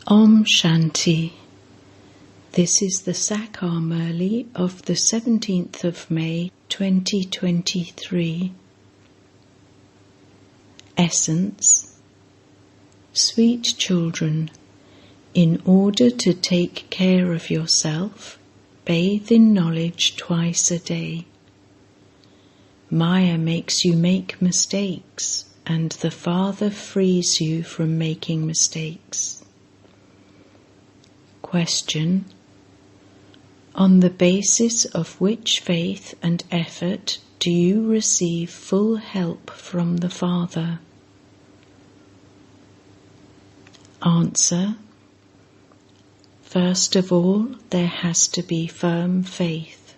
Om Shanti. This is the Sakar Murli of the 17th of May 2023. Essence. Sweet children, in order to take care of yourself, bathe in knowledge twice a day. Maya makes you make mistakes, and the Father frees you from making mistakes. Question: on the basis of which faith and effort do you receive full help from the Father? Answer: first of all, there has to be firm faith.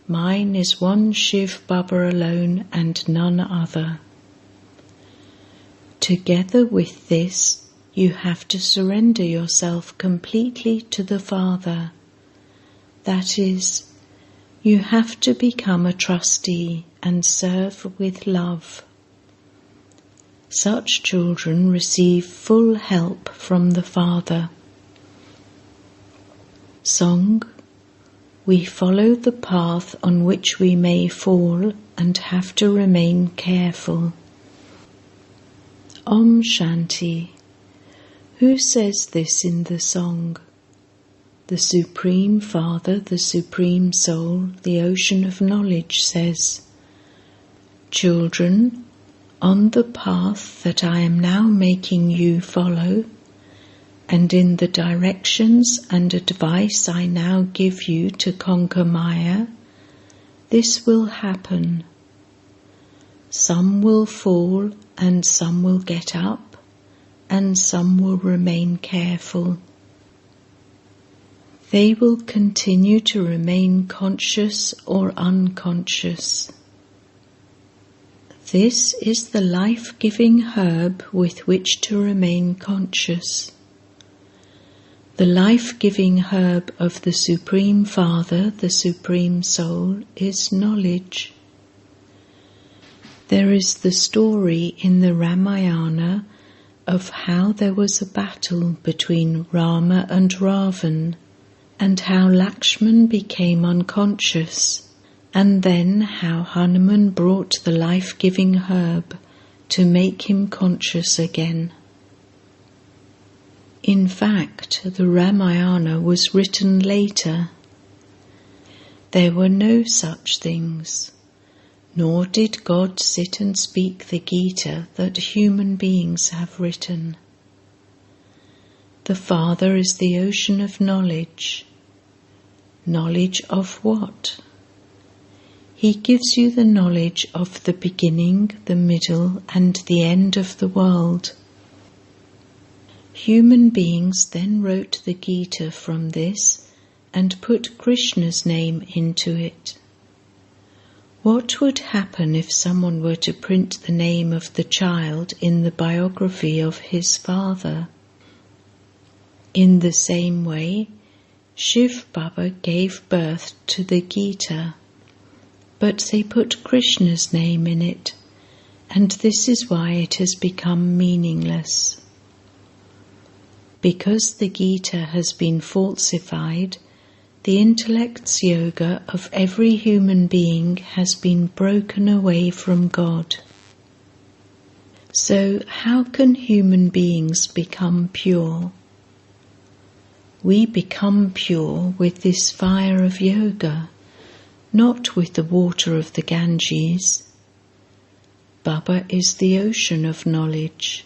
Mine is one Shiv Baba alone and none other. Together with this, you have to surrender yourself completely to the Father. That is, you have to become a trustee and serve with love. Such children receive full help from the Father. Song. We follow the path on which we may fall and have to remain careful. Om Shanti. Who says this in the song? The Supreme Father, the Supreme Soul, the Ocean of Knowledge says, children, on the path that I am now making you follow, and in the directions and advice I now give you to conquer Maya, this will happen. Some will fall and some will get up, and some will remain careful. They will continue to remain conscious or unconscious. This is the life-giving herb with which to remain conscious. The life-giving herb of the Supreme Father, the Supreme Soul, is knowledge. There is the story in the Ramayana of how there was a battle between Rama and Ravan, and how Lakshman became unconscious, and then how Hanuman brought the life-giving herb to make him conscious again. In fact, the Ramayana was written later. There were no such things, nor did God sit and speak the Gita that human beings have written. The Father is the ocean of knowledge. Knowledge of what? He gives you the knowledge of the beginning, the middle, and the end of the world. Human beings then wrote the Gita from this and put Krishna's name into it. What would happen if someone were to print the name of the child in the biography of his father? In the same way, Shiv Baba gave birth to the Gita, but they put Krishna's name in it, and this is why it has become meaningless. Because the Gita has been falsified, the intellect's yoga of every human being has been broken away from God. So how can human beings become pure? We become pure with this fire of yoga, not with the water of the Ganges. Baba is the ocean of knowledge.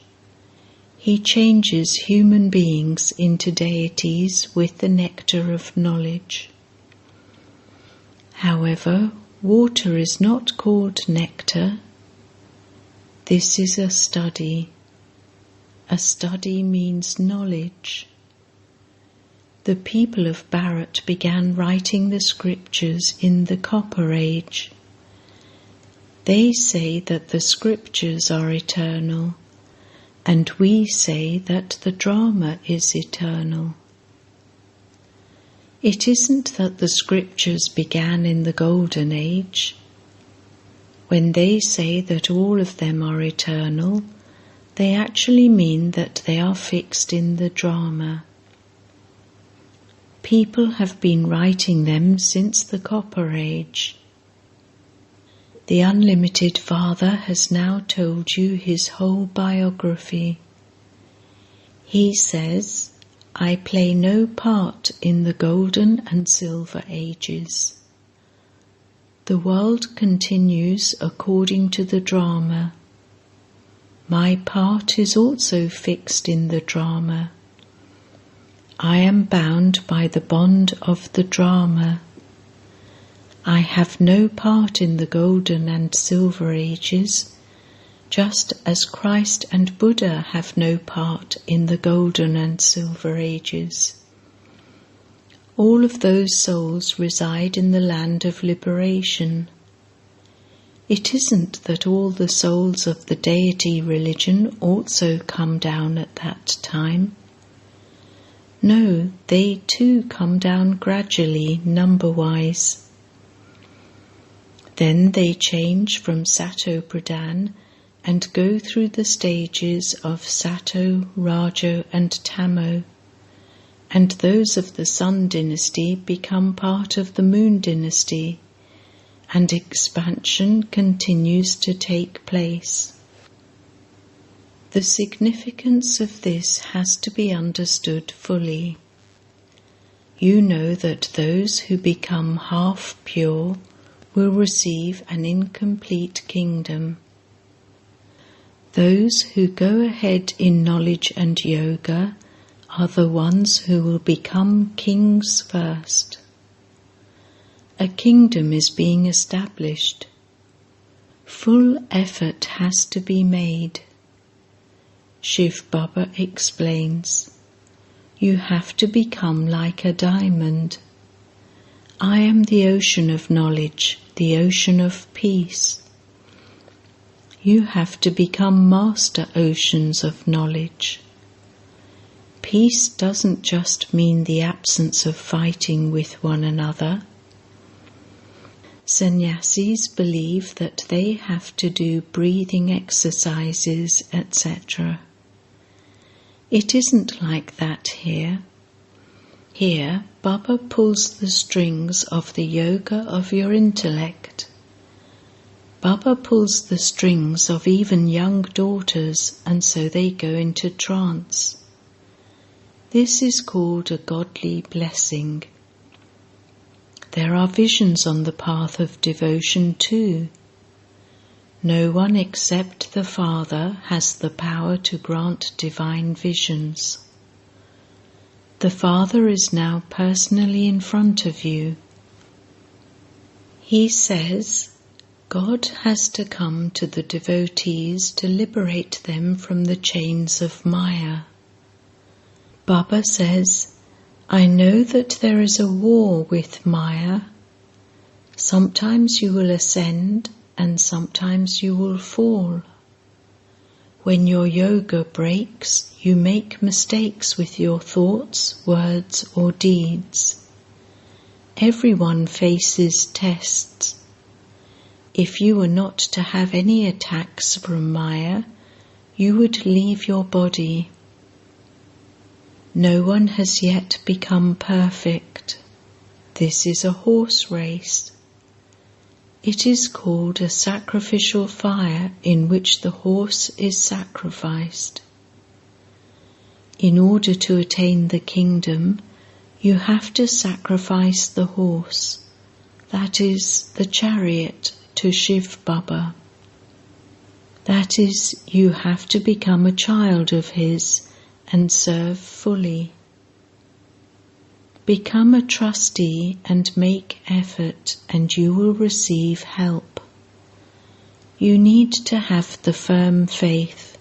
He changes human beings into deities with the nectar of knowledge. However, water is not called nectar. This is a study. A study means knowledge. The people of Bharat began writing the scriptures in the Copper Age. They say that the scriptures are eternal, and we say that the drama is eternal. It isn't that the scriptures began in the Golden Age. When they say that all of them are eternal, They actually mean that they are fixed in the drama. People have been writing them since the Copper Age. The Unlimited Father has now told you his whole biography. He says, I play no part in the Golden and Silver Ages. The world continues according to the drama. My part is also fixed in the drama. I am bound by the bond of the drama. I have no part in the Golden and Silver Ages, just as Christ and Buddha have no part in the Golden and Silver Ages. All of those souls reside in the land of liberation. It isn't that all the souls of the deity religion also come down at that time. No, they too come down gradually, number-wise. Then they change from Sato Pradhan and go through the stages of Sato, Rajo and Tamo, and those of the Sun dynasty become part of the Moon dynasty, and expansion continues to take place. The significance of this has to be understood fully. You know that those who become half pure will receive an incomplete kingdom. Those who go ahead in knowledge and yoga are the ones who will become kings first. A kingdom is being established. Full effort has to be made. Shiv Baba explains, you have to become like a diamond. I am the ocean of knowledge, the ocean of peace. You have to become master oceans of knowledge. Peace doesn't just mean the absence of fighting with one another. Sannyasis believe that they have to do breathing exercises, etc. It isn't like that here. Here, Baba pulls the strings of the yoga of your intellect. Baba pulls the strings of even young daughters, and so they go into trance. This is called a godly blessing. There are visions on the path of devotion too. No one except the Father has the power to grant divine visions. The Father is now personally in front of you. He says, God has to come to the devotees to liberate them from the chains of Maya. Baba says, I know that there is a war with Maya. Sometimes you will ascend and sometimes you will fall. When your yoga breaks, you make mistakes with your thoughts, words or deeds. Everyone faces tests. If you were not to have any attacks from Maya, you would leave your body. No one has yet become perfect. This is a horse race. It is called a sacrificial fire in which the horse is sacrificed. In order to attain the kingdom, you have to sacrifice the horse, that is, the chariot, to Shiv Baba. That is, you have to become a child of his and serve fully. Become a trustee and make effort, and you will receive help. You need to have the firm faith.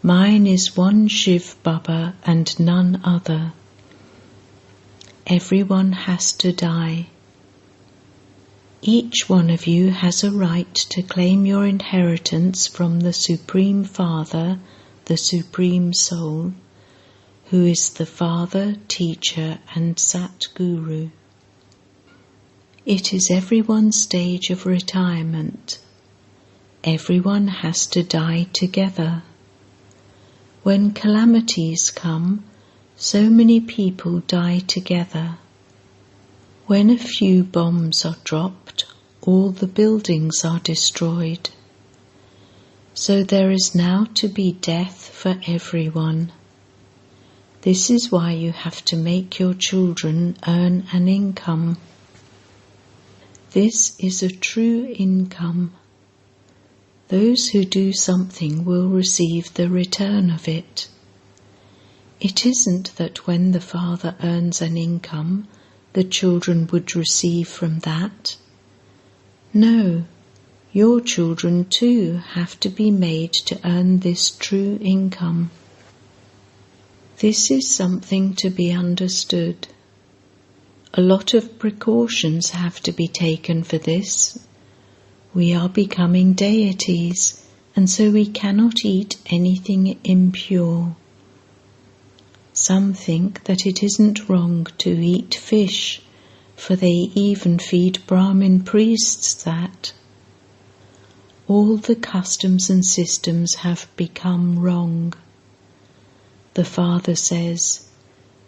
Mine is one Shiv Baba and none other. Everyone has to die. Each one of you has a right to claim your inheritance from the Supreme Father, the Supreme Soul, who is the Father, Teacher and Sat Guru. It is everyone's stage of retirement. Everyone has to die together. When calamities come, so many people die together. When a few bombs are dropped, all the buildings are destroyed. So there is now to be death for everyone. This is why you have to make your children earn an income. This is a true income. Those who do something will receive the return of it. It isn't that when the father earns an income, the children would receive from that. No, your children too have to be made to earn this true income. This is something to be understood. A lot of precautions have to be taken for this. We are becoming deities, and so we cannot eat anything impure. Some think that it isn't wrong to eat fish, for they even feed Brahmin priests that. All the customs and systems have become wrong. The Father says,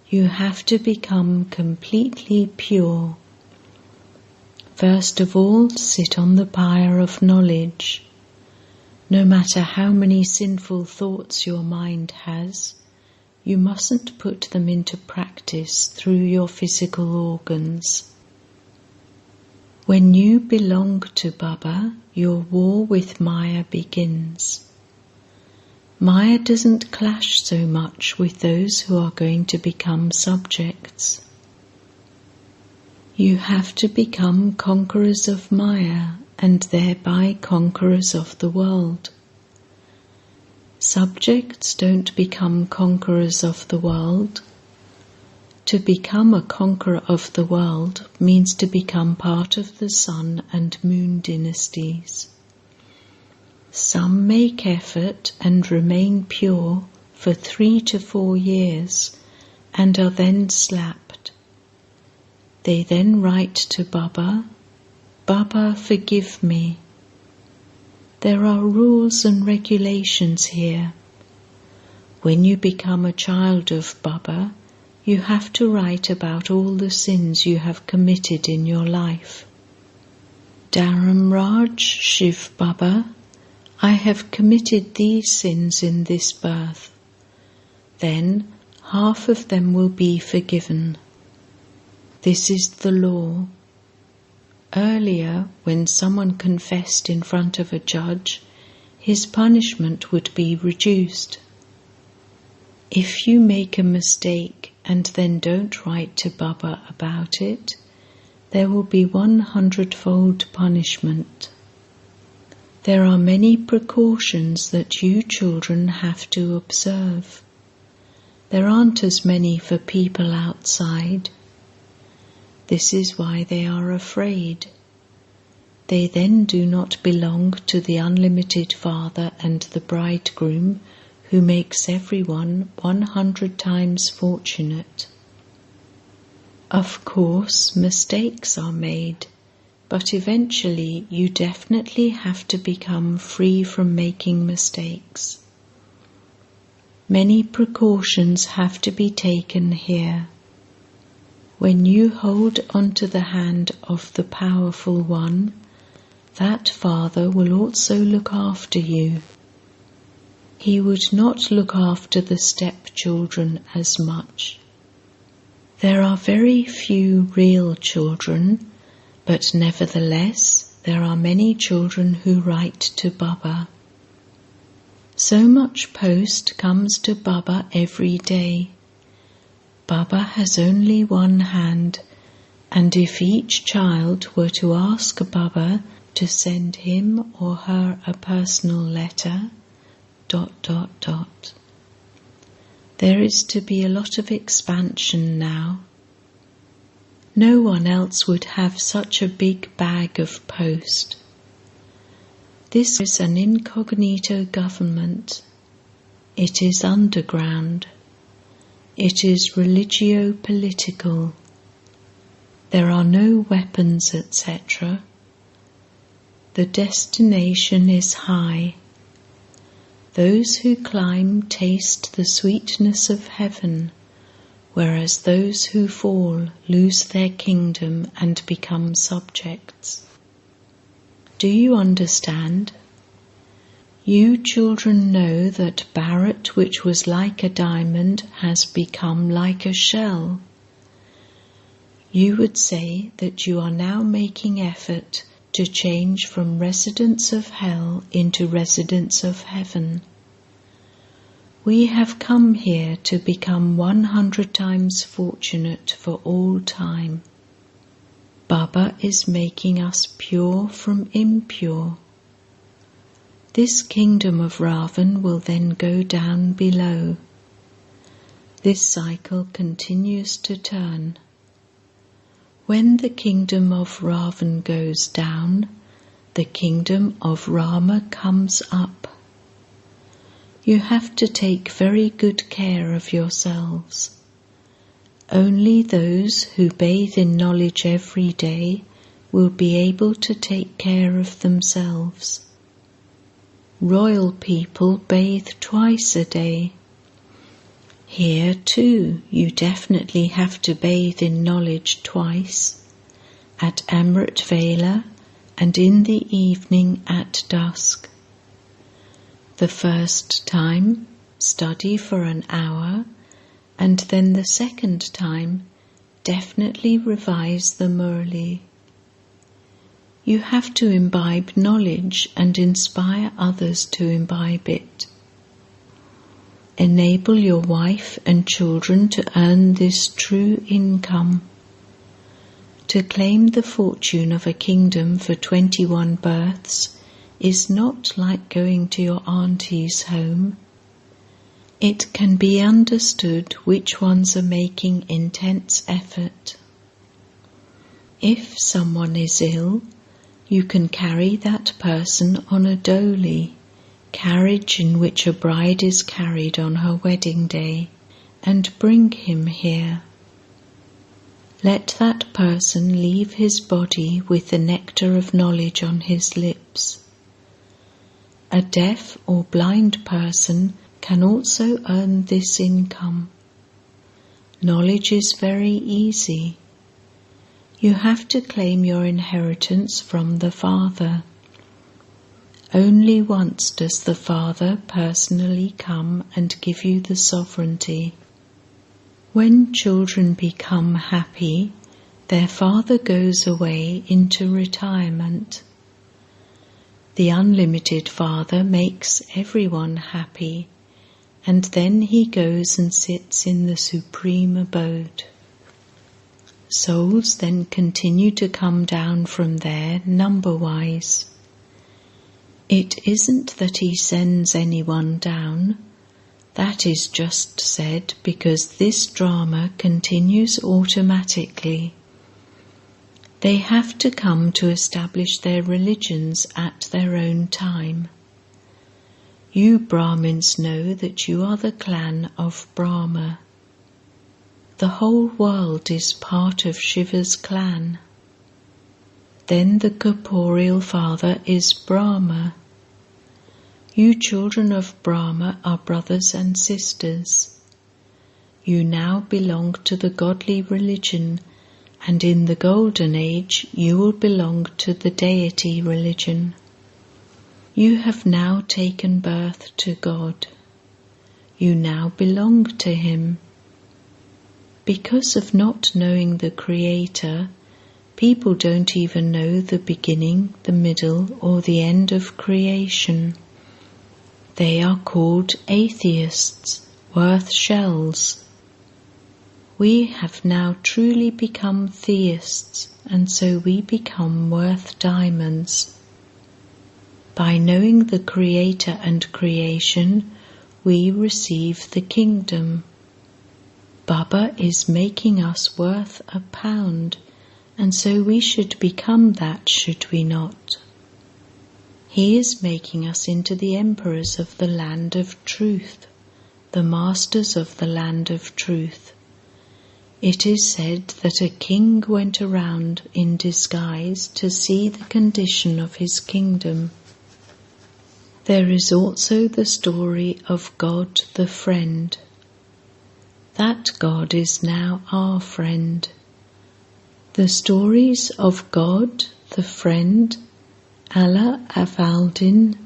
you have to become completely pure. First of all, sit on the pyre of knowledge. No matter how many sinful thoughts your mind has, you mustn't put them into practice through your physical organs. When you belong to Baba, your war with Maya begins. Maya doesn't clash so much with those who are going to become subjects. You have to become conquerors of Maya and thereby conquerors of the world. Subjects don't become conquerors of the world. To become a conqueror of the world means to become part of the sun and moon dynasties. Some make effort and remain pure for 3 to 4 years and are then slapped. They then write to Baba, Baba, forgive me. There are rules and regulations here. When you become a child of Baba, you have to write about all the sins you have committed in your life. Dharamraj, Shiv Baba, I have committed these sins in this birth. Then half of them will be forgiven. This is the law. Earlier, when someone confessed in front of a judge, his punishment would be reduced. If you make a mistake and then don't write to Baba about it, there will be 100-fold punishment. There are many precautions that you children have to observe. There aren't as many for people outside. This is why they are afraid. They then do not belong to the unlimited Father and the Bridegroom, who makes everyone 100 times fortunate. Of course, mistakes are made, but eventually you definitely have to become free from making mistakes. Many precautions have to be taken here. When you hold onto the hand of the Powerful One, that Father will also look after you. He would not look after the stepchildren as much. There are very few real children, but nevertheless there are many children who write to Baba. So much post comes to Baba every day. Baba has only one hand, and if each child were to ask Baba to send him or her a personal letter, ... There is to be a lot of expansion now. No one else would have such a big bag of post. This is an incognito government. It is underground. It is religio-political. There are no weapons, etc. The destination is high. Those who climb taste the sweetness of heaven, whereas those who fall lose their kingdom and become subjects. Do you understand? You children know that Bharat, which was like a diamond, has become like a shell. You would say that you are now making effort to change from residents of hell into residents of heaven. We have come here to become 100 times fortunate for all time. Baba is making us pure from impure. This kingdom of Ravan will then go down below. This cycle continues to turn. When the kingdom of Ravan goes down, the kingdom of Rama comes up. You have to take very good care of yourselves. Only those who bathe in knowledge every day will be able to take care of themselves. Royal people bathe twice a day. Here too you definitely have to bathe in knowledge twice, at Amrit Vela and in the evening at dusk. The first time, study for an hour, and then the second time, definitely revise the Murli. You have to imbibe knowledge and inspire others to imbibe it. Enable your wife and children to earn this true income. To claim the fortune of a kingdom for 21 births is not like going to your auntie's home. It can be understood which ones are making intense effort. If someone is ill, you can carry that person on a dholi, carriage in which a bride is carried on her wedding day, and bring him here. Let that person leave his body with the nectar of knowledge on his lips. A deaf or blind person can also earn this income. Knowledge is very easy. You have to claim your inheritance from the Father. Only once does the Father personally come and give you the sovereignty. When children become happy, their father goes away into retirement. The unlimited Father makes everyone happy, and then he goes and sits in the supreme abode. Souls then continue to come down from there number-wise. It isn't that he sends anyone down. That is just said because this drama continues automatically. They have to come to establish their religions at their own time. You Brahmins know that you are the clan of Brahma. The whole world is part of Shiva's clan. Then the corporeal father is Brahma. You children of Brahma are brothers and sisters. You now belong to the godly religion, and in the golden age you will belong to the deity religion. You have now taken birth to God. You now belong to Him. Because of not knowing the Creator, people don't even know the beginning, the middle, or the end of creation. They are called atheists, worth shells. We have now truly become theists, and so we become worth diamonds. By knowing the Creator and creation, we receive the kingdom. Baba is making us worth £1, and so we should become that, should we not? He is making us into the emperors of the land of truth, the masters of the land of truth. It is said that a king went around in disguise to see the condition of his kingdom. There is also the story of God the friend. That God is now our friend. The stories of God the friend, Allah Avaldin,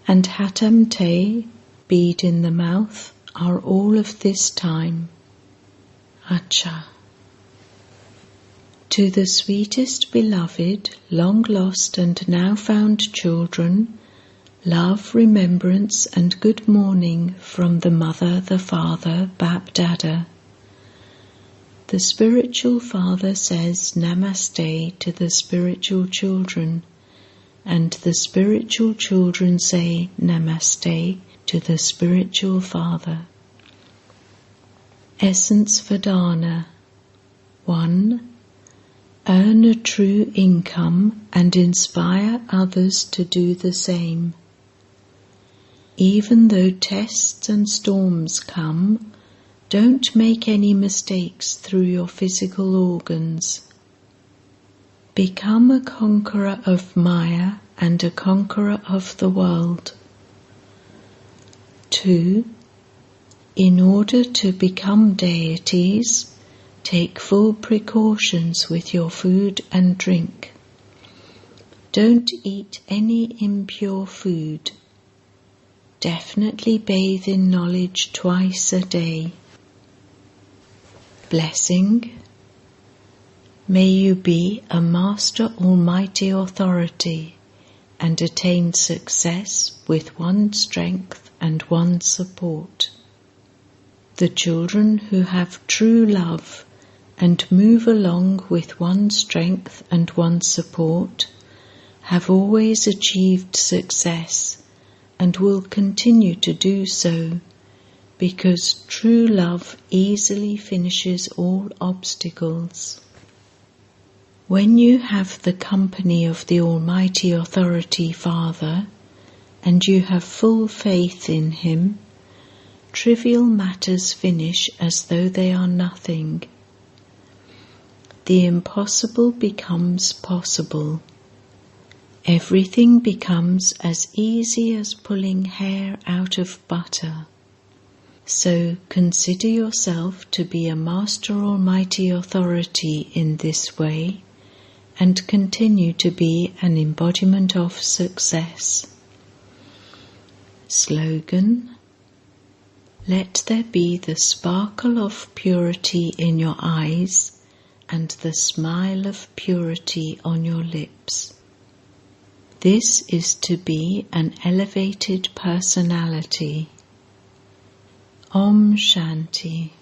and Hatam Te, bead in the mouth, are all of this time. Acha. To the sweetest beloved, long lost and now found children, love, remembrance and good morning from the mother, the father, Bap Dada. The spiritual father says Namaste to the spiritual children, and the spiritual children say Namaste to the spiritual father. Essence Vedana. 1. Earn a true income and inspire others to do the same. Even though tests and storms come, don't make any mistakes through your physical organs. Become a conqueror of Maya and a conqueror of the world. 2. In order to become deities, take full precautions with your food and drink. Don't eat any impure food. Definitely bathe in knowledge twice a day. Blessing. May you be a Master Almighty Authority and attain success with one strength and one support. The children who have true love and move along with one strength and one support have always achieved success and will continue to do so, because true love easily finishes all obstacles. When you have the company of the Almighty Authority Father, and you have full faith in Him, trivial matters finish as though they are nothing. The impossible becomes possible. Everything becomes as easy as pulling hair out of butter. So consider yourself to be a Master Almighty Authority in this way, and continue to be an embodiment of success. Slogan. Let there be the sparkle of purity in your eyes and the smile of purity on your lips. This is to be an elevated personality. Om Shanti.